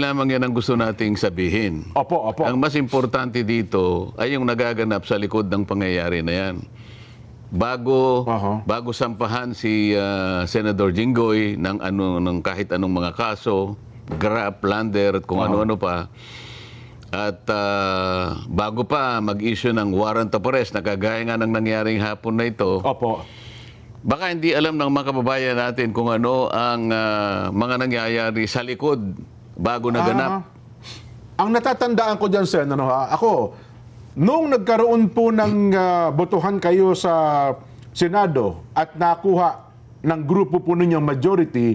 lamang yan ang gusto nating sabihin. Opo, opo. Ang mas importante dito ay yung nagaganap sa likod ng pangyayari na yan. Bago sampahan si Senador Jinggoy ng kahit anong mga kaso, grab, plunder, at kung ano-ano pa, at bago pa mag-issue ng warrant of arrest na kagaya nga ng nangyaring hapon na ito, Opo. baka hindi alam ng mga kababayan natin kung ano ang mga nangyayari sa likod bago naganap. Ang natatandaan ko dyan, Sen, ako, nung nagkaroon po ng botohan kayo sa Senado at nakuha ng grupo po ninyong majority,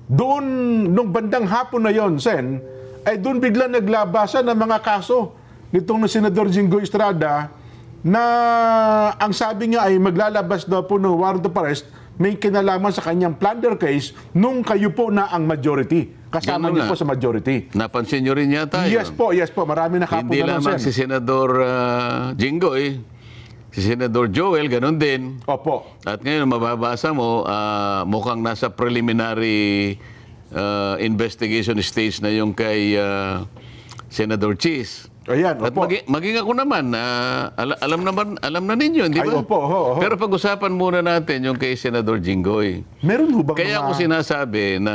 doon, nung bandang hapon na yon, Sen, ay doon bigla naglabasan ng mga kaso nitong na Senador Jinggoy Estrada na ang sabi niya ay maglalabas daw po ng warrant of arrest, may kinalaman sa kanyang plunder case nung kayo po na ang majority. Kasama Ganun niyo nga. po sa majority. Napansin nyo rin yata Yes yun. po, yes po. Marami na Hindi kapo lamang Sen. si Senador Jinggoy, si Senador Joel, ganun din. Opo. At ngayon, mababasa mo, mukhang nasa preliminary investigation stage na yung kay Senador Cheese. Ayan, At opo. maging ako naman, alam na ninyo, di Ay, ba? opo, oho. Pero pag-usapan muna natin yung kay Senador Jinggoy. Meron ho bang Kaya mga... ako sinasabi na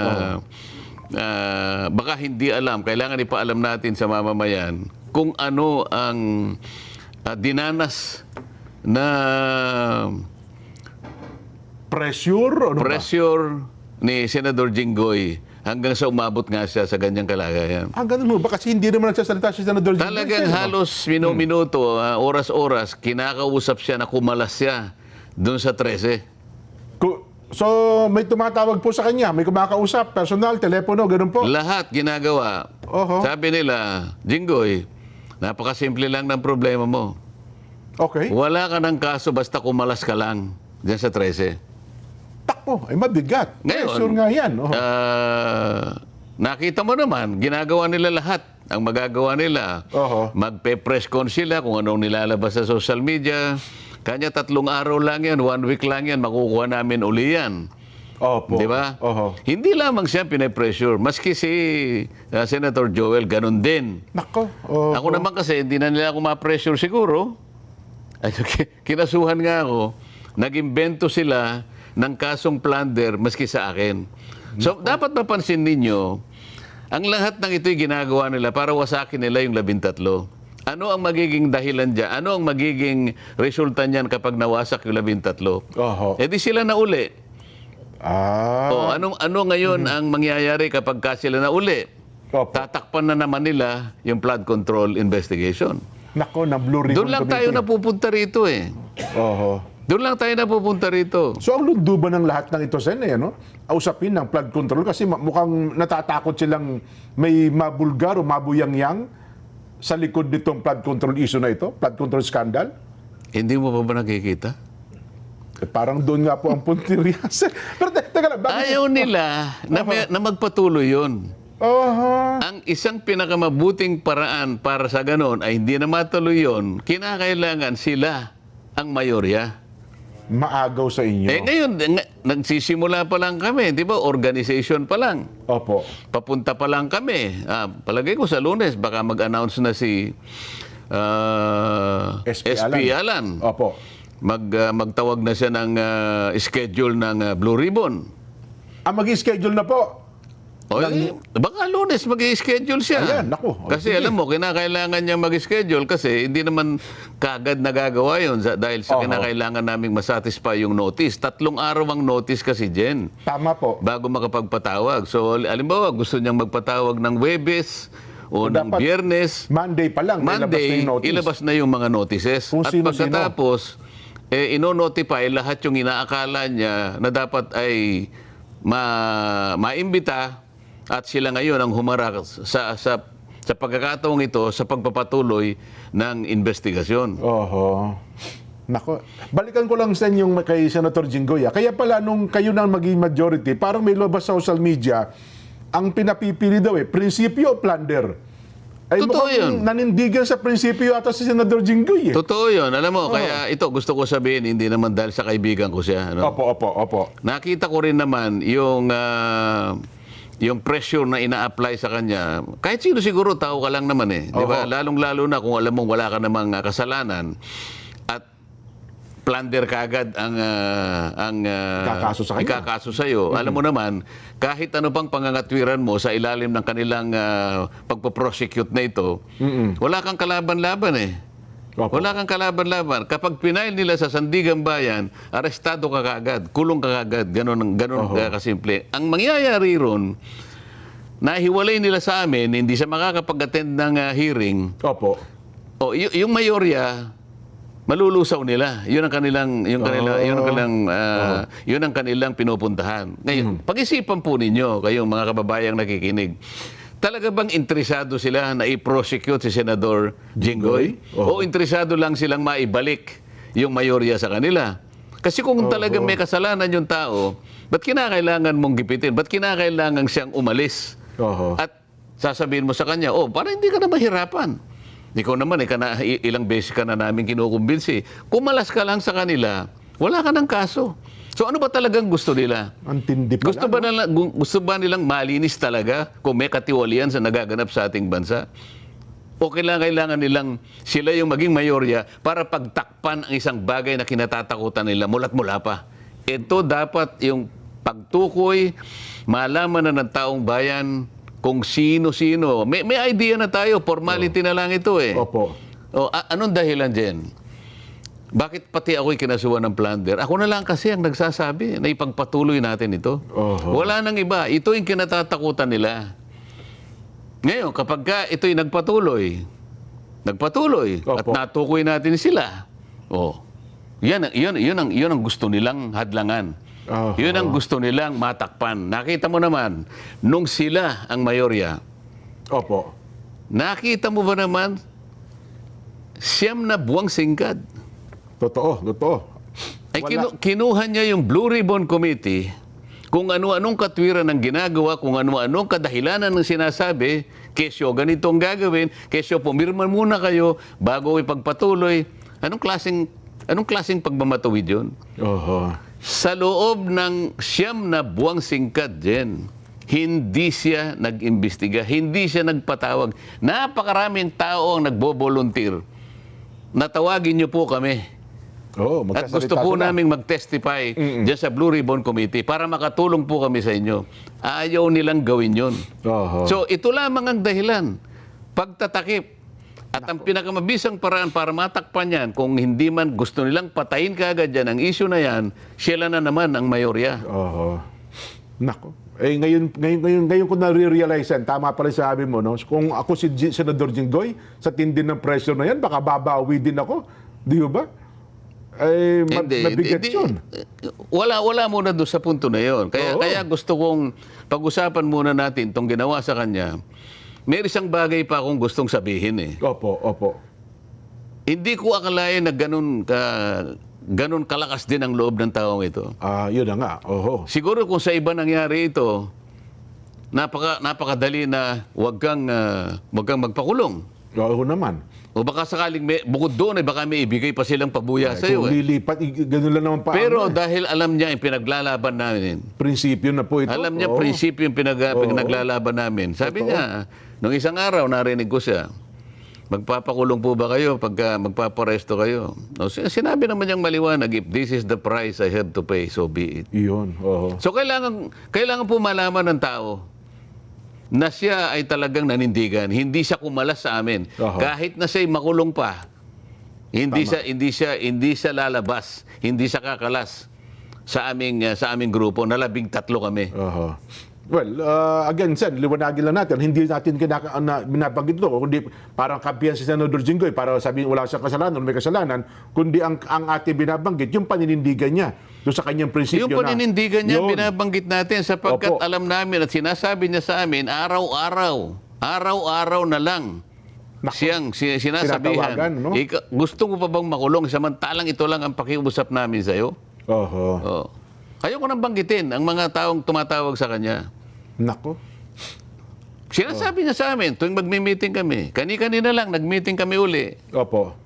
baka hindi alam, kailangan ipaalam natin sa mamamayan kung ano ang dinanas na pressure? Ano ba? pressure ni Senador Jinggoy hanggang sa umabot nga siya sa ganyang kalagayan. Ganun ho ba? Kasi hindi naman nagsasalita si Senador Jinggoy. Talagang Sen, halos minuto, oras-oras, kinakausap siya na kumalas siya doon sa 13. So, may tumatawag po sa kanya, may kumakausap, personal, telepono, ganun po. Lahat ginagawa. Oho. Sabi nila, Jinggoy, napakasimple lang ng problema mo. Okay. Wala ka ng kaso basta kumalas ka lang dyan sa 13. Takpo, ay mabigat. Ngayon, Pressure nga yan. Oho. Nakita mo naman, ginagawa nila lahat. Ang magagawa nila, Oho. magpe-press con sila kung anong nilalabas sa social media. Kanya 3 araw lang yan, 1 week lang yan, makukuha namin uli yan. Opo. Di ba? Oho. Hindi lamang siya pinapressure. Maski si Senator Joel, ganun din. Nako. Oho. Ako naman kasi, hindi na nila ako ma-pressure siguro. Ay, kinasuhan nga ako, nag-imbento sila ng kasong plunder maski sa akin. So, dapat mapansin ninyo, ang lahat ng ito'y ginagawa nila para wasakin nila yung 13. Ano ang magiging dahilan dyan? Ano ang magiging resulta niyan kapag nawasak yung 13? Oho. Eh di sila na uli. Ah. Ano ngayon ang mangyayari kapag sila na uli? Opo. Tatakpan na naman nila yung flood control investigation. Nako, na Blue Ribbon Doon lang tayo Committee. napupunta rito eh. Oho. Doon lang tayo napupunta rito. So, ang lunduban ng lahat ng ito, Sen, usapin ng flood control kasi mukhang natatakot silang may mabulgar o mabuyang-yang sa likod nitong flood control issue na ito, flood control scandal. Hindi mo pa ba nakikita? Parang doon nga po ang puntirya. Pero teka lang, bakit? Ayaw nila na magpatuloy yun. Oho. Ang isang pinakamabuting paraan para sa ganon ay hindi na matuloy yun, kinakailangan sila ang mayorya. Maagaw sa inyo. Eh ngayon, nagsisimula pa lang kami, di ba? Organization pa lang. Opo. Papunta pa lang kami. Palagay ko sa Lunes, baka mag-announce na si SP Alan. Opo. Magtawag na siya ng schedule ng Blue Ribbon. Mag-schedule na po. O, baka Lunes mag-schedule siya. Ayan, naku. Kasi Sige. alam mo, kinakailangan niya mag-schedule kasi hindi naman kagad nagagawa yun dahil sa Oho. kinakailangan naming masatisfy yung notice. 3 araw ang notice kasi, Jen, Tama po. bago makapagpatawag. So, alimbawa, gusto niyang magpatawag ng Webes o ng dapat Biyernes. Monday pa lang, Monday, ilabas na yung notice. ilabas na yung mga notices. Kung At sino-sino. pagkatapos, ino-notify lahat yung inaakala niya na dapat ay maimbita at sila ngayon ang humarap sa pagkakataong ito sa pagpapatuloy ng investigasyon. Oho. Nako. Balikan ko lang sa yung kay Senator Jinggoy. Kaya pala nung kayo nang maging majority, parang may lumabas sa social media, ang pinapipili daw prinsipyo o plunder. Ay Totoo mukhang yun. nanindigan sa prinsipyo ata si Senador Jinggoy. Totoo yun. Alam mo, kaya ito gusto ko sabihin, hindi naman dahil sa kaibigan ko siya. Ano? Opo. Nakita ko rin naman yung yung pressure na ina-apply sa kanya, kahit sino siguro, tao ka lang naman eh. Di ba? Oo. Lalong-lalo na kung alam mong wala ka namang kasalanan at plunder ka agad ang Ikakaso sa kanya. ikakaso sa'yo. Alam mo naman, kahit ano pang pangangatwiran mo sa ilalim ng kanilang pagpo-prosecute na ito, wala kang kalaban-laban eh. Opo. Wala kang kalaban-laban. Kapag pinail nila sa Sandigan Bayan, arestado ka kaagad, kulong ka kaagad, ganun kasimple. Ang mangyayari ron, nahiwalay nila sa amin, hindi siya makakapag-attend ng hearing, Opo. o yung mayorya, malulusaw nila. Yun ang kanilang yun ang kanilang pinupuntahan. Ngayon, pag-isipan po ninyo kayong mga kababayang nakikinig. Talaga bang interesado sila na i-prosecute si Senador Jinggoy? O interesado lang silang maibalik yung mayorya sa kanila? Kasi kung talagang may kasalanan yung tao, ba't kinakailangan mong gipitin? Ba't kinakailangan siyang umalis? Oho. At sasabihin mo sa kanya, para hindi ka na mahirapan. Ikaw naman, ilang beses ka na namin kinukumbinsi. Kumalas ka lang sa kanila, wala ka ng kaso. So ano ba talagang gusto nila? Ang tindi pala. Gusto ba nilang malinis talaga kung may katiwalian sa nagaganap sa ating bansa? O kailangan nilang sila yung maging mayorya para pagtakpan ang isang bagay na kinatatakutan nila mula't mula pa? Ito dapat yung pagtukoy, malaman na ng taong bayan kung sino-sino. May idea na tayo, formality na lang ito eh. Opo. Anong dahilan dyan? Bakit pati ako'y kinasuhan ng plunder? Ako na lang kasi ang nagsasabi na ipagpatuloy natin ito. Oho. Wala nang iba. Ito yung kinatatakutan nila. Ngayon, kapag ka ito'y nagpatuloy at Opo. natukoy natin sila, yun ang gusto nilang hadlangan. Oho. Yun ang gusto nilang matakpan. Nakita mo naman, nung sila ang mayorya, Opo. nakita mo ba naman, 9 na buwang singkad. Totoo. Ay kinuha niya yung Blue Ribbon Committee kung ano-anong katwiran ng ginagawa, kung ano-anong kadahilanan ng sinasabi, kesyo ganitong gagawin, kesyo pumirma muna kayo bago ipagpatuloy. Anong klaseng pagmamatuwid yun? Oho. Sa loob ng 9 na buwang singkad din, hindi siya nag-imbestiga, hindi siya nagpatawag. Napakaraming tao ang nagbo-volunteer. Natawagin niyo po kami. At gusto po naming mag-testify dyan sa Blue Ribbon Committee para makatulong po kami sa inyo. Ayaw nilang gawin yun. Oho. So ito lamang ang dahilan. Pagtatakip. At ang pinakamabisang paraan para matakpan yan, kung hindi man gusto nilang patayin kaagad yan, ang issue na yan, sila na naman ang mayorya. Oho. Nako. Ngayon ko na-realize yan, tama pala sabi mo, no? Kung ako si Senador Jinggoy, sa tindi ng pressure na yan, baka babawi din ako. Di ba? Mabigat yun. Wala muna doon sa punto na yon. Kaya gusto kong pag-usapan muna natin itong ginawa sa kanya. May isang bagay pa akong gustong sabihin eh. Opo. Hindi ko akalain na ganun kalakas din ang loob ng taong ito. Yun na nga. Oho. Siguro kung sa iba nangyari ito, napakadali na wag kang magpakulong. Oo naman. O baka sakaling bukod doon, baka may ibigay pa silang pabuya sa iyo. Kung lilipat, ganun lang naman pa. Pero dahil alam niya yung pinaglalaban namin, prinsipyo na po ito. alam niya Oo. prinsipyo yung pinaglalaban namin. Sabi niya, nung isang araw narinig ko siya, magpapakulong po ba kayo pagka magpaparesto kayo? O, sinabi naman niyang maliwanag, if this is the price I have to pay, so be it. Iyon. Oo. So kailangan po malaman ng tao na siya ay talagang nanindigan. Hindi siya kumalas sa amin. Oho. Kahit na siya'y makulong pa, hindi siya lalabas, hindi siya kakalas sa aming grupo na 13 kami. Oho. Well, again, Sen, liwanagin lang natin, hindi natin binabanggit ito, kundi parang kampihan si Senador Jinggoy, para sabihin wala siyang kasalanan, may kasalanan, kundi ang ating binabanggit, yung paninindigan niya doon sa kanyang prinsipyo Yung paninindigan niya, Yun. binabanggit natin sapagkat Opo. alam namin at sinasabi niya sa amin, araw-araw na lang siyang sinasabihan. Sinatawagan, no? Gusto mo pa bang makulong samantalang ito lang ang pakiusap namin sa'yo? Oho. Oh. Ayoko nang banggitin ang mga taong tumatawag sa kanya. Nako. Sinasabi niya sa amin, tuwing magmi-meeting kami, kani-kanina lang, nag-meeting kami uli. Opo.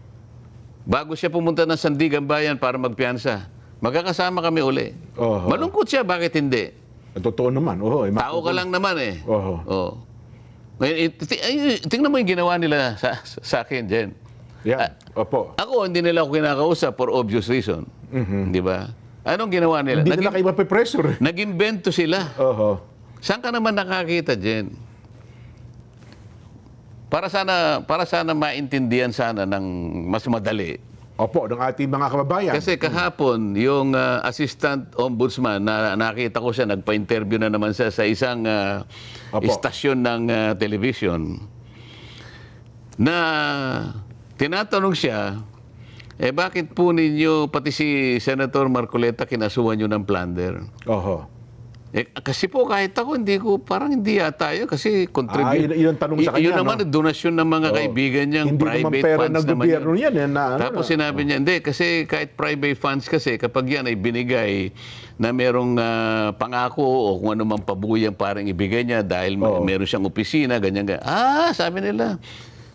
Bago siya pumunta ng Sandigan Bayan para magpiyansa, magkakasama kami uli. Oho. Malungkot siya, bakit hindi? Totoo naman. Oo, Tao ka lang naman eh. Oo. Oh. Ngayon, tingnan mo yung ginawa nila sa akin, Jen. Yan. Opo. Ako, hindi nila ako kinakausap for obvious reason. Di ba? Anong ginawa nila? Hindi nila kayo mapipressure. Nag-invento sila. Oo. Saan ka naman nakakita, Jen? Para sana maintindihan sana ng mas madali. Opo, ng ating mga kababayan. Kasi kahapon, yung assistant ombudsman, na nakita ko siya, nagpa-interview na naman siya sa isang Opo. istasyon ng television, na tinatanong siya, bakit po ninyo, pati si Senator Marcoleta, kinasuhan nyo ng plunder? Oho. Kasi po kahit ako, parang hindi yata yun kasi contribute. Yun ang tanong sa kanya, Yun naman, donasyon ng mga kaibigan niyang Hindi private naman pera funds ng naman gobyerno yan. Tapos sinabi niya, hindi, kasi kahit private funds kasi, kapag yan ay binigay na merong pangako o kung ano mang pabuyang parang ibigay niya dahil meron siyang opisina, ganyan. Sabi nila,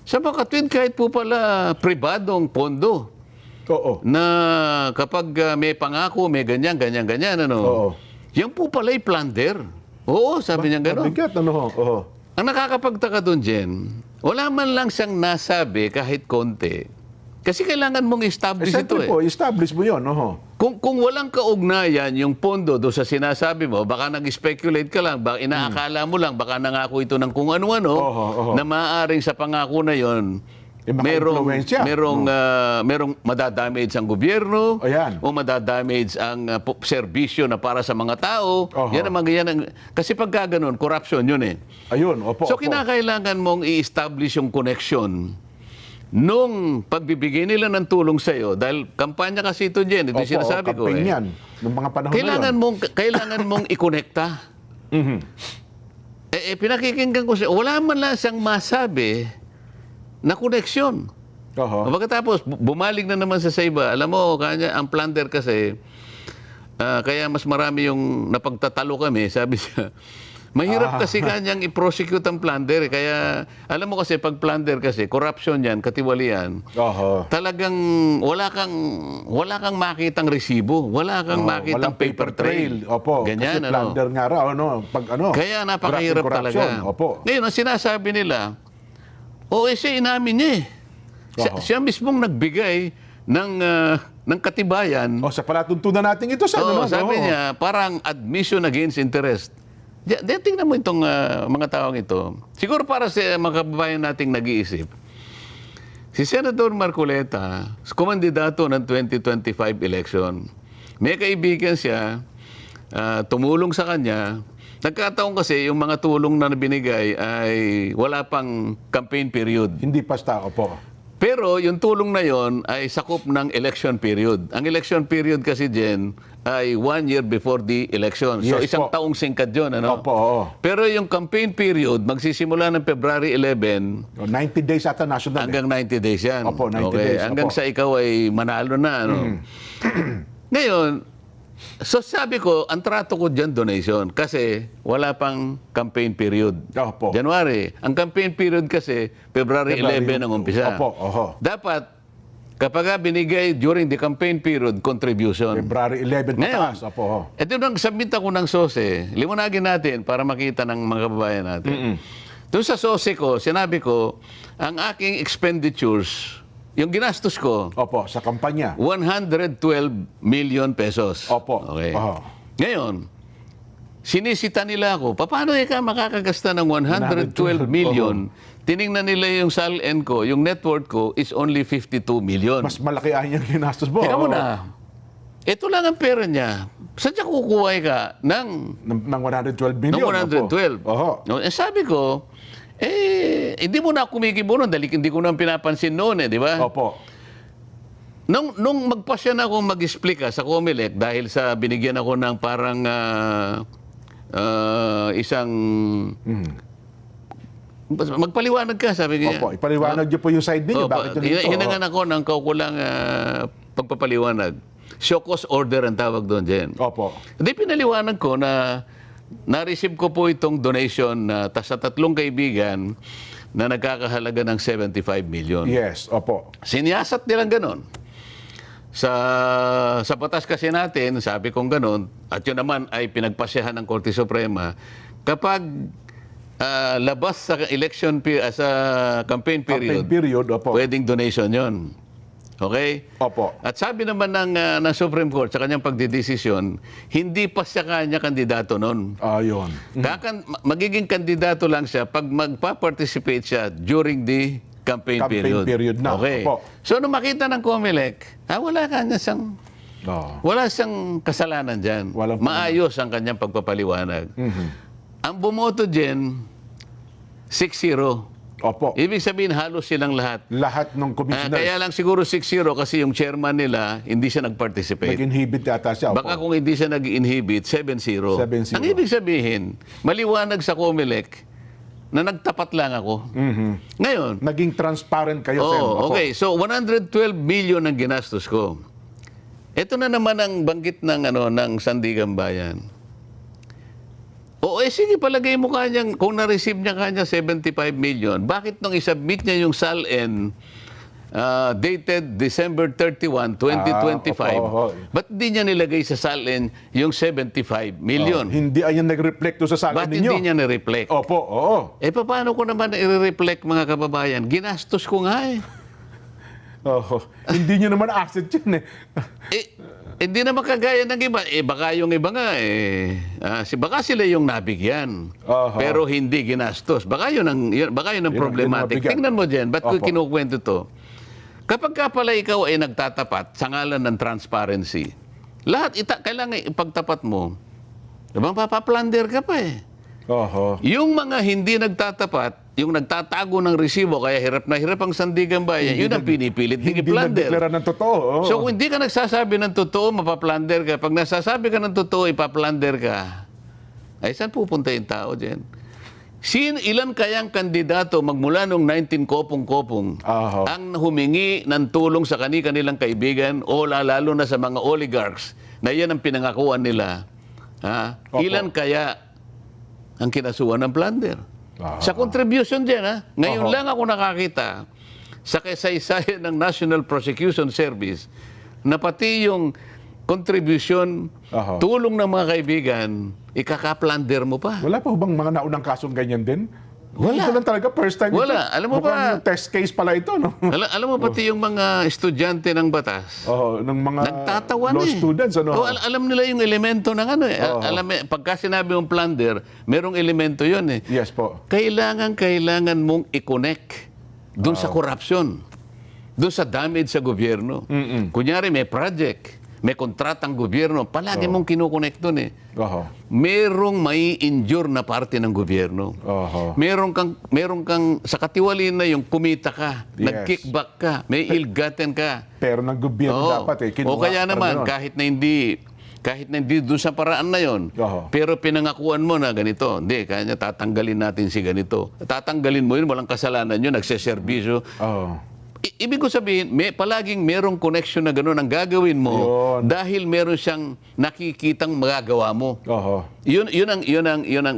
sa makatwid kahit po pala pribadong pondo Oo. na kapag may pangako, may ganyan, ano. Oo. Yan po pala'y plunder. Oo, sabi niya gano'n. Mabigat, ano? Oo. Ang nakakapagtaka doon, Jen, wala man lang siyang nasabi kahit konti. Kasi kailangan mong establish ito Siyempre po, establish mo yun. Oho. Kung walang kaugnayan yung pondo doon sa sinasabi mo, baka nag-speculate ka lang, baka inaakala mo lang, baka nangako ito ng kung ano-ano, Oho. na maaaring sa pangako na yon maka-influensya. merong madadamage ang gobyerno Ayan. o madadamage ang serbisyo na para sa mga tao. Oho. Yan ang kasi pagka ganun, corruption yun eh. Ayun, opo. So opo. kinakailangan mong i-establish yung connection nung pagbibigay nila ng tulong sa iyo dahil kampanya kasi ito Jen, ito yung sinasabi ko campaign yan. Noong mga panahon kailangan mong ikonekta. Mhm. Pinakikinggan ko siya, wala man lang siyang masabi na koneksyon. Oho. Pagkatapos, bumalik na naman sa iba. Alam mo, kanya, ang plunder kasi, kaya mas marami yung napagtatalo kami, sabi siya. Mahirap kasi kanyang i-prosecute ang plunder. Kaya, alam mo kasi, pag plunder kasi, corruption yan, katiwalian, Oho. talagang wala kang makitang resibo. Wala kang makitang Walang paper trail. Opo. Ganyan, kasi plunder nga raw, pag Kaya napakahirap corruption. talaga. Opo. Ngayon, ang sinasabi nila, siya inamin niya eh. Siya mismong nagbigay ng katibayan. Sa palatuntunan natin ito, sa Sabi niya, parang admission against interest. Tingnan mo itong mga taong ito. Siguro para sa mga kababayan nating nag-iisip, si Senator Marcoleta, kumandidato ng 2025 election, may kaibigan siya, tumulong sa kanya. Nagkataon kasi yung mga tulong na binigay ay wala pang campaign period. Hindi basta, opo. Pero yung tulong na yon ay sakop ng election period. Ang election period kasi, Jen, ay 1 year before the election. So Yes, isang po. taong singkat yun. Ano? Opo, oo. Pero yung campaign period, magsisimula ng February 11 90 days ata national. hanggang 90 days yan. Opo, 90 days, Hanggang opo. sa ikaw ay manalo na. Ano? Ngayon, so sabi ko, ang trato ko dyan donation kasi wala pang campaign period. Opo. January. Ang campaign period kasi February 11 ang umpisa. Opo, oho. Dapat, kapag binigay during the campaign period, contribution. February 11 Ngayon, pataas. Opo. ito nang submit ako ng SOSE, liwanagin natin para makita ng mga kababayan natin. Doon sa SOSE ko, sinabi ko, ang aking expenditures, yung ginastos ko, Opo, sa kampanya. 112 million pesos. Opo. Okay. Oho. Ngayon, sinisita nila ako, paano ka makakagasta ng 112 million? Tiningnan nila yung SALN ko, yung net worth ko is only 52 million. Mas malaki ang yung ginastos mo. Teka Oo. muna, ito lang ang pera niya. Saan niya kukuha ka ng Ng 112 million. ng 112? Opo. Oho. No, sabi ko, hindi mo na kumikibo nun dahil hindi ko na pinapansin noon di ba? Opo. Nung magpasya na ako mag-explica sa Comelec dahil sa binigyan ako ng parang isang magpaliwanag ka, sabi niya. Opo, ipaliwanag niyo po yung side ninyo. Bakit yun ito? Hinangan ako ng kaukulang pagpapaliwanag. Show cause order ang tawag doon, Jen. Opo. Hindi pinaliwanag ko na na-receive ko po itong donation sa 3 kaibigan na nagkakahalaga ng 75 million. Yes, opo. Sinyasat nilang ganon. sa batas kasi natin, sabi kong ganun, at yun naman ay pinagpasyahan ng Korte Suprema, kapag labas sa sa campaign period, Campaign period, opo. pwedeng donation yon. Okay? Opo. At sabi naman ng Supreme Court sa kanyang pagdidesisyon, hindi pa siya kanya kandidato noon. Ayun. Magiging kandidato lang siya pag magpa-participate siya during the campaign period na. Okay. Opo. So, nung makita ng COMELEC, wala kanya siyang Oh. wala siyang kasalanan dyan. Walang Maayos ang kanyang pagpapaliwanag. Ang bumoto dyan, 6-0. Opo. Ibig sabihin, halos silang lahat. Lahat ng commissioners. Kaya lang siguro 6-0 kasi yung chairman nila, hindi siya nag-participate. Nag-inhibit yata siya. Opo. Baka kung hindi siya nag-inhibit, 7-0. 7-0. Ang ibig sabihin, maliwanag sa COMELEC na nagtapat lang ako. Ngayon, Naging transparent kayo, Sen. Opo. okay. So, 112 million ang ginastos ko. Ito na naman ang banggit ng Sandigan Bayan. Sige, palagay mo kanyang, kung na-receive niya kanya 75 million, bakit nung isubmit niya yung SALN dated December 31, 2025, opo. ba't di niya nilagay sa SALN yung 75 million? Hindi ayan nag-reflect doon sa salin Ba't ninyo. hindi niya na-reflect? Opo, oo. Paano ko naman i-reflect, mga kababayan? Ginastos ko nga eh. Oho. Hindi nyo naman asset yun eh. Hindi naman kagaya ng iba. Baka yung iba nga baka sila yung nabigyan. Aha. Pero hindi ginastos. Baka yun ang problematic. nabigyan. Tingnan mo dyan, ba't ko Opo. kinukwento to? Kapag ka pala ikaw ay nagtatapat sa ngalan ng transparency, lahat kailangan ipagtapat mo. Diba, papaplander ka pa eh. Oho. Yung mga hindi nagtatapat, yung nagtatago ng resibo, kaya hirap na hirap ang Sandigan Bayan, yun ang pinipilit ng Hindi i-plunder. nagdeklara ng totoo. Oo. So kung hindi ka nagsasabi ng totoo, mapaplander ka. Pag nasasabi ka ng totoo, ipaplander ka. Ay, saan pupunta yung tao dyan? Ilan kayang kandidato magmula nung 19 kopong-kopong Aha. ang humingi ng tulong sa kanilang kaibigan o lalo na sa mga oligarchs na yan ang pinangakuan nila? Opo. Ilan kaya ang kinasuhan ng plunder? Aha. Sa contribution dyan, ngayon Oho. lang ako nakakita sa kasaysayan ng National Prosecution Service na pati yung contribution, Oho. tulong ng mga kaibigan, ikaka-plunder mo pa. Wala pa bang mga naunang kasong ganyan din? Wala. Ito lang talaga, first time Wala. ito. Alam mo Mukhang ba- test case pala ito, no? Alam mo pati yung mga estudyante ng batas, Oh, ng mga nagtatawan law eh. students, ano? Alam nila yung elemento ng ano eh. Oo. Pagka sinabi mong plunder, merong elemento yun eh. Yes po. Kailangan mong i-connect doon sa corruption, doon sa damage sa gobyerno. Kunyari may project, may kontratang gobyerno, palagi mong kinukonek doon eh. Oho. Merong may injure na parte ng gobyerno. Oho. Meron kang sa katiwalian na yung kumita ka, Yes. nag-kickback ka, may ill-gotten ka. Pero ng gobyerno Oo. dapat eh. O kaya para naman, ganun. kahit na hindi doon sa paraan na yon, Oho. pero pinangakuan mo na ganito, hindi, kanya tatanggalin natin si ganito. Tatanggalin mo yun, walang kasalanan yun, nagseserbisyo. Oo. Ibig ko sabihin, palaging merong connection na gano'n ang gagawin mo Yun. dahil meron siyang nakikitang magagawa mo. Oho. Yun ang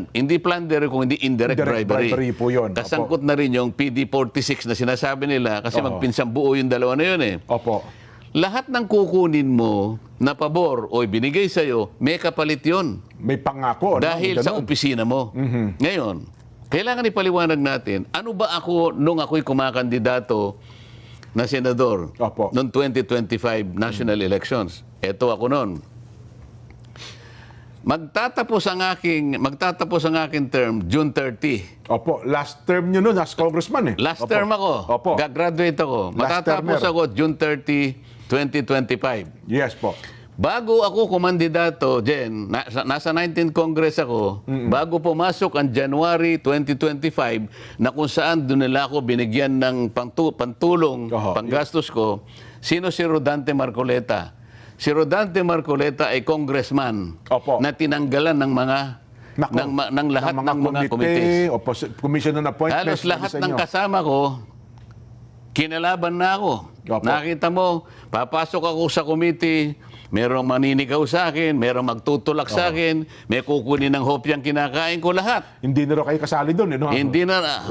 hindi plunder kung hindi indirect Indirect bribery. bribery po yun. Opo. Kasangkot na rin yung PD46 na sinasabi nila kasi Oho. magpinsang buo yung dalawa na yun eh. Opo. Lahat ng kukunin mo na pabor o ibinigay sa'yo, may kapalit yun. May pangako. no? Dahil sa Ganun. opisina mo. Ngayon, kailangan ipaliwanag natin, ano ba ako nung ako'y kumakandidato na senador Opo. noong 2025 national elections? Ito ako noon. Magtatapos ang aking term June 30. Opo. Last term nyo nun as congressman eh. Last Opo. term ako. Opo. Gagraduate ako. Last Matatapos termer. ako June 30, 2025. Yes po. Bago ako kumandidato, Jen, nasa 19th Congress ako, bago pumasok ang January 2025, na kung saan doon nila ako binigyan ng pantulong, Oho. panggastos ko, sino si Rodante Marcoleta? Si Rodante Marcoleta ay congressman Opo. na tinanggalan ng mga Nako. ng lahat ng mga komite, committees. commission on appointments. Halos lahat sa ng inyo. kasama ko, kinalaban na ako. Opo. Nakita mo, papasok ako sa committee, merong maninigaw sa akin, merong magtutulak sa akin, may kukunin ng hopyang kinakain ko lahat. Hindi na raw kayo kasali doon. Eh, no? Hindi na,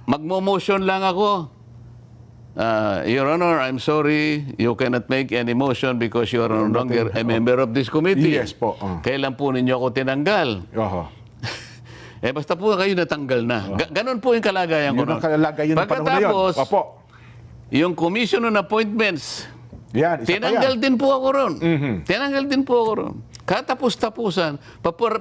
magmo-motion lang ako. Your Honor, I'm sorry, you cannot make any motion because you are no longer a member of this committee. Yes po. Kailan po ninyo ako tinanggal? Oho. Basta po kayo natanggal na. Ganon po yung kalagayan ko. Yun ang kalagayan ng panahon na yun. Pagkatapos, Opo. yung Commission on Appointments, Yan, isa pa tinanggal yan. din po ako ron. Tinanggal din po ako ron. Katapos-tapusan,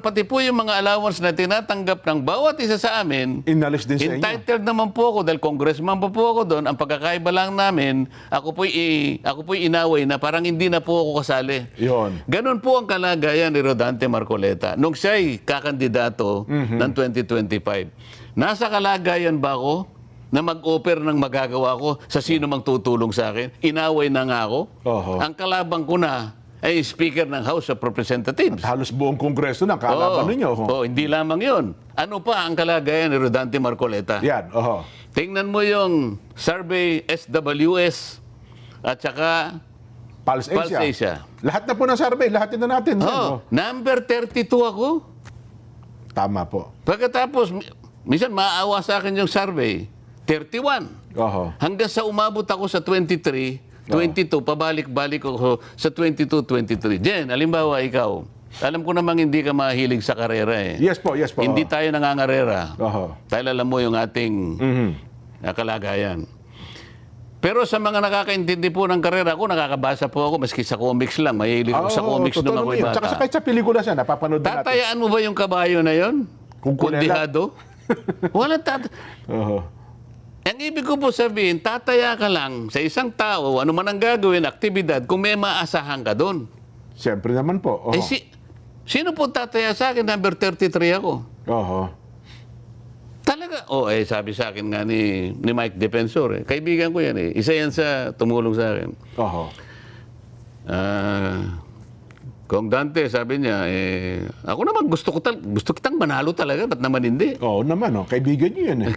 pati po yung mga allowance na tinatanggap ng bawat isa sa amin, Inalis din sa inyo. entitled naman po ako dahil congressman pa po ako doon. Ang pagkakaiba lang namin, ako po'y inaway na parang hindi na po ako kasali. Yun. Ganon po ang kalagayan ni Rodante Marcoleta nung siya'y kakandidato ng 2025. Nasa kalagayan ba ako na mag-offer ng magagawa ko sa sino mang tutulong sa akin? Inaway na nga ako. Oho. Ang kalabang ko na ay Speaker ng House of Representatives. Halos buong kongreso ng kalaban ninyo. Hindi lamang yon. Ano pa ang kalagayan ni Rodante Marcoleta? Yan, oho. Tingnan mo yung survey SWS at saka Pulse Asia. Pulse Asia. Lahat na po ng survey, lahat na natin. Yan, Number 32 ako. Tama po. Pagkatapos, minsan maawa sa akin yung survey, 31. Oho. Hanggang sa umabot ako sa 23, 22, pabalik-balik ako sa 22, 23. Jen, halimbawa ikaw, alam ko namang hindi ka mahilig sa karera eh. Yes po, yes po. Hindi tayo nangangarera. Oho. Dahil alam mo yung ating kalagayan. Pero sa mga nakakaintindi po ng karera, ako nakakabasa po ako, maski sa comics lang. Mahilig ako sa comics nung ako'y bata. Tsaka kahit sa pelikula siya, napapanood na natin. Tatayaan mo ba yung kabayo na yon? Kung kulela. Kundihado? Walang Oho. Ang ibig ko po sabihin, tataya ka lang sa isang tao, ano man ang gagawin, aktibidad, kung may maasahan ka doon. Siyempre naman po. Oho. Sino po tataya sa akin? Number 33 ako. Oho. Talaga? Sabi sa akin nga ni Mike Defensor, kaibigan ko yan eh. Isa yan sa tumulong sa akin. Oho. Kung Dante, sabi niya, ako naman gusto kitang manalo talaga, ba't naman hindi? Oo naman, kaibigan niyo yan eh.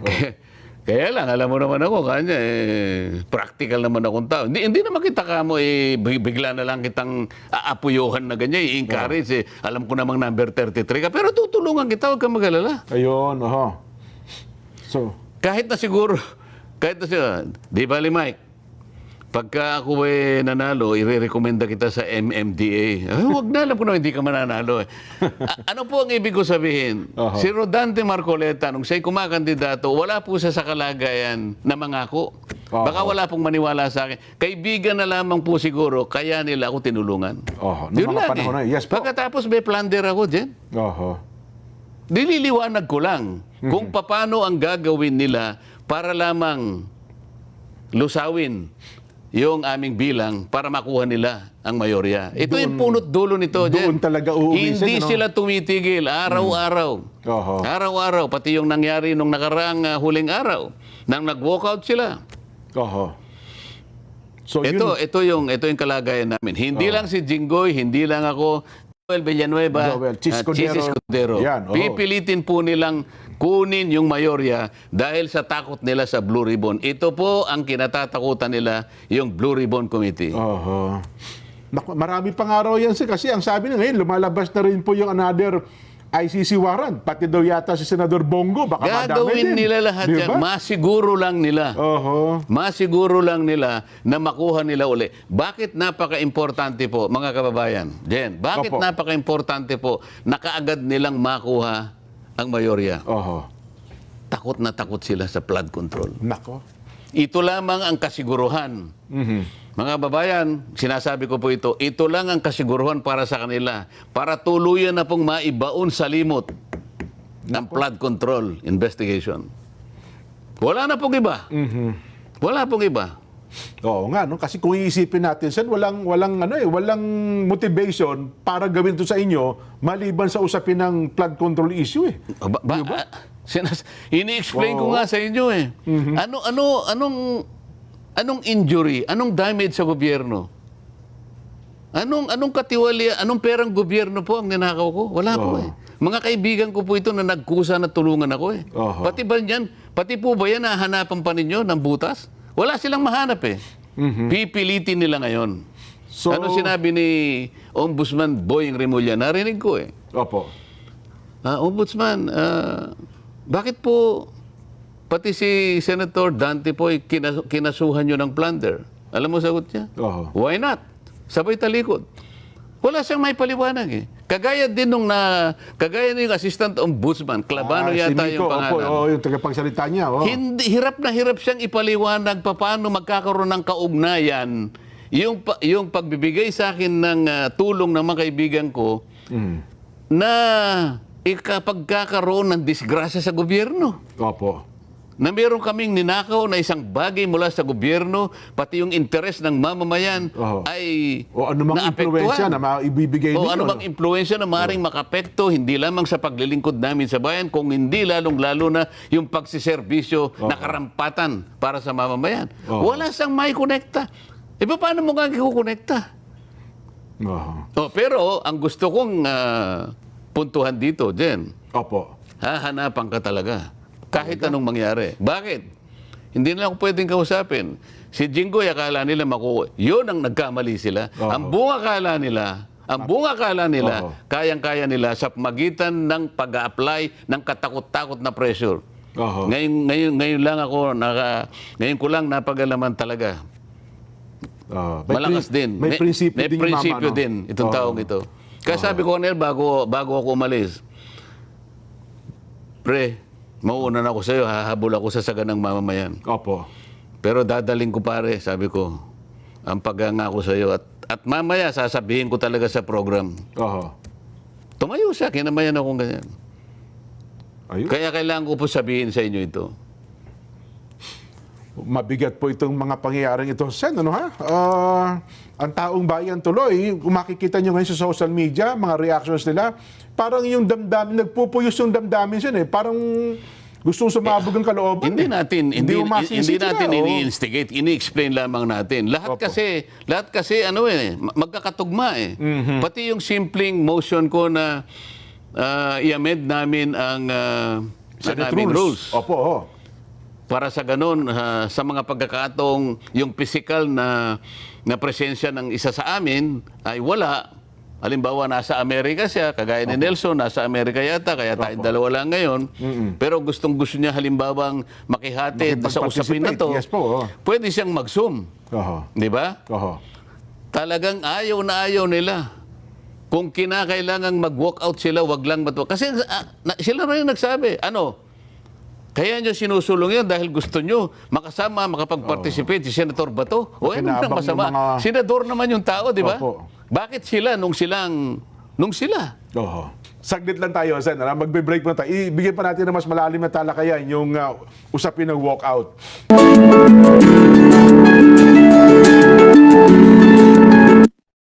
Kaya lang, alam mo naman ako, kanya, practical naman akong tao. Hindi naman kita kamo, bigla na lang kitang aapuyuhan na ganyan, i-encourage. Alam ko namang number 33 ka, pero tutulungan kita, huwag kang mag-alala. Ayun, oho. So, Kahit na siguro, di ba, Mike? Pagka ako nanalo, i-recommenda kita sa MMDA. Huwag na, alam ko na hindi ka mananalo. Ano po ang ibig ko sabihin? Si Rodante Marcoleta, nung siya'y kumakandidato, wala po siya sa kalagayan na mangako. Baka wala pong maniwala sa akin. Kaibigan na lamang po siguro, kaya nila ako tinulungan. Noong Yun mga lang panahon na yun. Yes po. Pagkatapos may plunder ako, Jen. Oho. Dililiwanag ko lang kung paano ang gagawin nila para lamang lusawin yung aming bilang para makuha nila ang mayorya. Ito yung punot dulo nito, Doon Jen. talaga uuwisin. Hindi sila tumitigil araw-araw. Oho. Araw-araw, pati yung nangyari nung nakaraang huling araw, nang nag-walkout sila. Oho. So, Ito yung kalagayan namin. Hindi lang si Jinggoy, hindi lang ako, Joel Villanueva, Chis Escudero. Yan, oho. Pipilitin po nilang kunin yung mayorya dahil sa takot nila sa Blue Ribbon. Ito po ang kinatatakutan nila, yung Blue Ribbon Committee. Oho. Naku, marami pang araw yan kasi ang sabi na ngayon, lumalabas na rin po yung another ICC warrant. Pati daw yata si Senador Bongo, baka madami din. Gagawin nila lahat Di ba? yan. Masiguro lang nila. Oho. Masiguro lang nila na makuha nila uli. Bakit napaka-importante po, mga kababayan? Jen, bakit Opo. napaka-importante po na kaagad nilang makuha ang mayorya? Oho. Takot na takot sila sa flood control. Nako. Ito lamang ang kasiguruhan. Mga babayan, sinasabi ko po ito lang ang kasiguruhan para sa kanila, para tuluyan na pong maibaon sa limot ng flood control investigation. Wala na pong iba. Wala pong iba. Oo nga, no? Kasi kung iisipin natin, sen, walang motivation para gawin to sa inyo maliban sa usapin ng flood control issue eh. Ini-explain ko nga sa inyo eh. Anong injury, anong damage sa gobyerno? Anong katiwali, anong perang gobyerno po ang ninakaw ko? Wala po eh. Mga kaibigan ko po ito na nagkusa na tulungan ako eh. Pati ba yan, pati po ba yan nahanapan pa ninyo ng butas? Wala silang mahanap eh. Pipilitin nila ngayon. So, ano sinabi ni Ombudsman Boying Remulla? Narinig ko eh. Opo. Ombudsman, bakit po pati si Senator Dante Poy, kinasuhan nyo ng plunder. Alam mo sagot niya? Oho. Why not? Sabay talikod. Wala siyang may paliwanag eh. Kagaya din kagaya ng Assistant Ombudsman, Clabano si yata Miko, yung pangalan. yung tagapagsalita niya. Hirap na hirap siyang ipaliwanag paano magkakaroon ng kaugnayan yung pagbibigay sa akin ng tulong ng mga kaibigan ko na ikapagkakaroon ng disgrasya sa gobyerno. Opo. Na meron kaming ninakaw na isang bagay mula sa gobyerno, pati yung interes ng mamamayan Oho. ay O anumang impluwensya na maibibigay o ninyo. anumang impluwensya na maaaring makapekto, hindi lamang sa paglilingkod namin sa bayan, kung hindi lalong-lalo na yung pagsiservisyo na karampatan para sa mamamayan. Wala siyang maikonekta. E paano mo nga ikukonekta? Oho. Pero ang gusto kong puntuhan dito, Jen, Opo. hahanapan ka talaga. Kahit anong mangyari. Bakit? Hindi na ako pwedeng kausapin. Si Jinggoy, akala nila yun ang nagkamali sila. Ang bunga akala nila, kayang-kaya nila sa magitan ng pag-a-apply ng katakot-takot na pressure. Oho. Ngayon ko lang napag-alaman talaga. Malakas din. May prinsipyo may din yung prinsipyo mama, no? din itong taong ito. Kaya sabi ko kanil, bago ako umalis, pre, mauuna na ako sa'yo, hahabol ako sa saganang mamamayan. Opo. Pero dadaling ko pare, sabi ko, ang pagngako sa'yo at mamaya sasabihin ko talaga sa program. Oho. Tumayo siya, kinamayan akong ganyan. Ayun. Kaya kailangan ko po sabihin sa inyo ito. Mabigat po itong mga pangyayaring ito, Sen, ano ha? Ang taong bayan tuloy, kung makikita nyo ngayon sa social media, mga reactions nila, parang yung damdamin, nagpupuyos yung damdamin siya eh. Parang gustong sumabog ang kalooban. Hindi natin umasisi sila, ini-instigate, ini-explain lamang natin. Lahat kasi magkakatugma eh. Pati yung simpleng motion ko na i-amend namin ang Senate aming rules. Opo. Para sa ganun, sa mga pagkakataong yung physical na presensya ng isa sa amin ay wala. Halimbawa, nasa Amerika siya, kagaya ni Nelson, nasa Amerika yata, kaya tayong dalawa lang ngayon. Pero gustong-gusto niya halimbawang makihatid sa usapin na to, Yes po. pwede siyang mag-zoom. Oho. Di ba? Oho. Talagang ayaw na ayaw nila. Kung kinakailangang mag-walk out sila, wag lang matuwa. Kasi sila rin nagsabi, kaya nyo sinusulong yan dahil gusto nyo makasama, makapag-participate si Senator Bato. O ano nang Makinabang masama? yung mga- Senador naman yung tao, di ba? Opo. Bakit sila nung sila? Oho. Saglit lang tayo, Sen. Magbe-break muna tayo. Ibigyan pa natin ng mas malalim na talakayan yung usapin ng walkout.